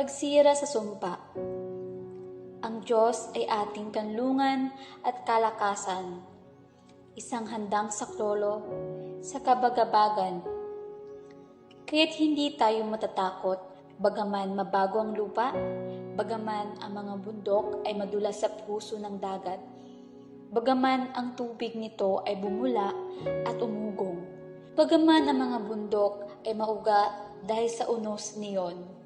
Pagsira sa sumpa. Ang Diyos ay ating kanlungan at kalakasan, isang handang saklolo sa kabagabagan. Kaya't hindi tayo matatakot, bagaman mabago ang lupa, bagaman ang mga bundok ay madulas sa puso ng dagat, bagaman ang tubig nito ay bumula at umugong, bagaman ang mga bundok ay mauga dahil sa unos niyon.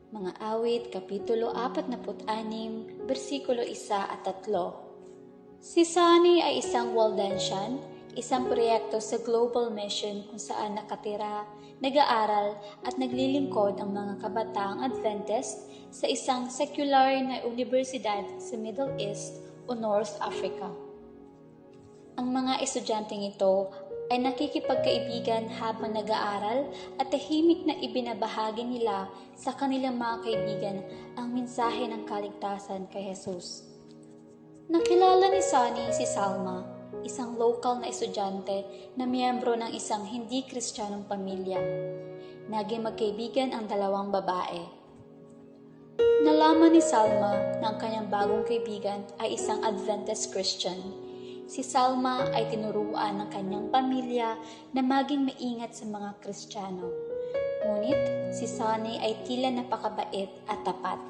Mga Awit, Kapitulo 46, versikulo 1 at 3. Si Sonny ay isang Waldensian, isang proyekto sa Global Mission kung saan nakatira, nag-aaral at naglilingkod ang mga kabataang Adventist sa isang secular na universidad sa Middle East o North Africa. Ang mga estudyanteng ito ay nakikipagkaibigan habang nag-aaral at tahimik na ibinabahagi nila sa kanilang mga kaibigan ang mensahe ng kaligtasan kay Jesus. Nakilala ni Sonny si Salma, isang local na estudyante na miyembro ng isang hindi Kristiyanong pamilya. Naging magkaibigan ang dalawang babae. Nalaman ni Salma na ang kanyang bagong kaibigan ay isang Adventist Christian. Si Salma ay tinuruan ng kanyang pamilya na maging maingat sa mga Kristiyano. Ngunit si Sonny ay tila napakabait at tapat.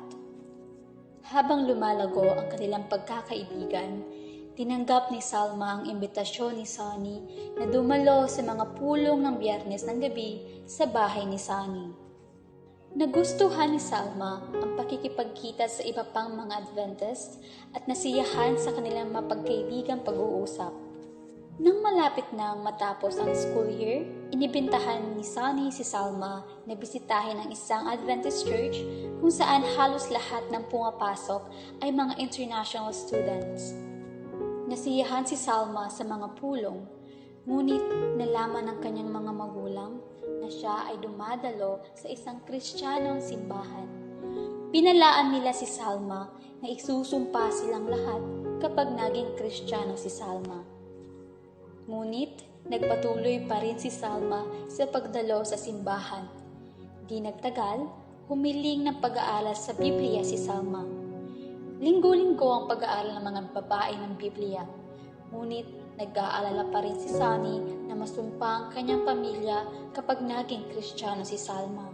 Habang lumalago ang kanilang pagkakaibigan, tinanggap ni Salma ang imbitasyon ni Sonny na dumalo sa mga pulong ng Biyernes ng gabi sa bahay ni Sonny. Nagustuhan ni Salma ang pakikipagkita sa iba pang mga Adventist at nasiyahan sa kanilang mapagkaibigang pag-uusap. Nang malapit nang matapos ang school year, inibintahan ni Sonny si Salma na bisitahin ang isang Adventist church kung saan halos lahat ng pumapasok ay mga international students. Nasiyahan si Salma sa mga pulong, ngunit nalaman ng kanyang mga magulang na siya ay dumadalo sa isang Kristiyanong simbahan. Pinalaan nila si Salma na isusumpa silang lahat kapag naging Kristiyano si Salma. Ngunit nagpatuloy pa rin si Salma sa pagdalo sa simbahan. Di nagtagal, humiling ng pag-aaral sa Biblia si Salma. Linggo-linggo ang pag-aaral ng mga babae ng Biblia. Ngunit nag-aalala pa rin si Sonny na masumpa ang kanyang pamilya kapag naging Kristiyano si Salma.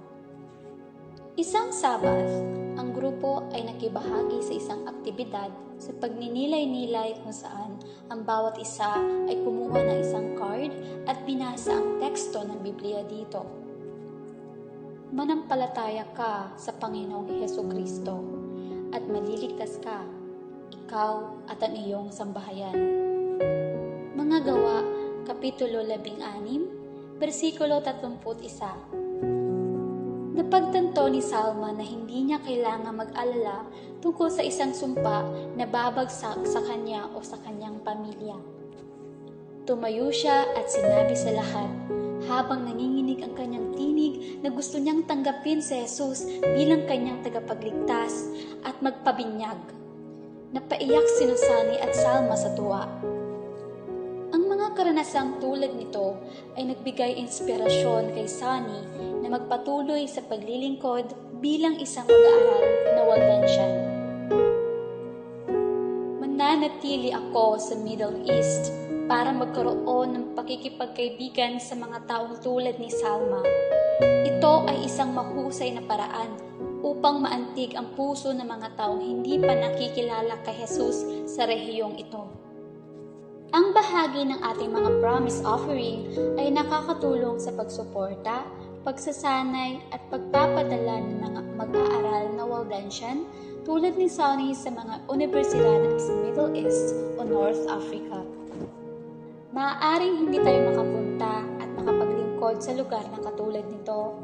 Isang Sabat, ang grupo ay nakibahagi sa isang aktibidad sa pagninilay-nilay kung saan ang bawat isa ay kumuha ng isang card at binasa ang teksto ng Biblia dito. Manampalataya ka sa Panginoong Hesukristo at maliligtas ka, ikaw at ang iyong sambahayan. Mga Gawa, Kapitulo 16, versikulo 31. Napagtanto ni Salma na hindi niya kailangang mag-alala tungkol sa isang sumpa na babagsak sa kanya o sa kanyang pamilya. Tumayo siya at sinabi sa lahat, habang nanginginig ang kanyang tinig na gusto niyang tanggapin si Jesus bilang kanyang tagapagligtas at magpabinyag. Napaiyak si Sonny at Salma sa tuwa. Ang mga karanasang tulad nito ay nagbigay inspirasyon kay Sonny na magpatuloy sa paglilingkod bilang isang mag-aaral na Waldensian. Mananatili ako sa Middle East para magkaroon ng pakikipagkaibigan sa mga taong tulad ni Salma. Ito ay isang mahusay na paraan upang maantig ang puso ng mga taong hindi pa nakikilala kay Jesus sa rehiyong ito. Ang bahagi ng ating mga promise offering ay nakakatulong sa pagsuporta, pagsasanay at pagpapadala ng mga mag-aaral na Waldensian tulad ni Sonny sa mga universidad sa Middle East o North Africa. Maaaring hindi tayo makapunta at makapaglingkod sa lugar na katulad nito,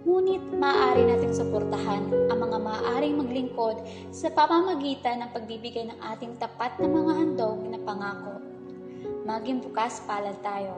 ngunit maaari nating suportahan ang mga maaaring maglingkod sa pamamagitan ng pagbibigay ng ating tapat na mga handog na pangako. Maging bukas palad tayo.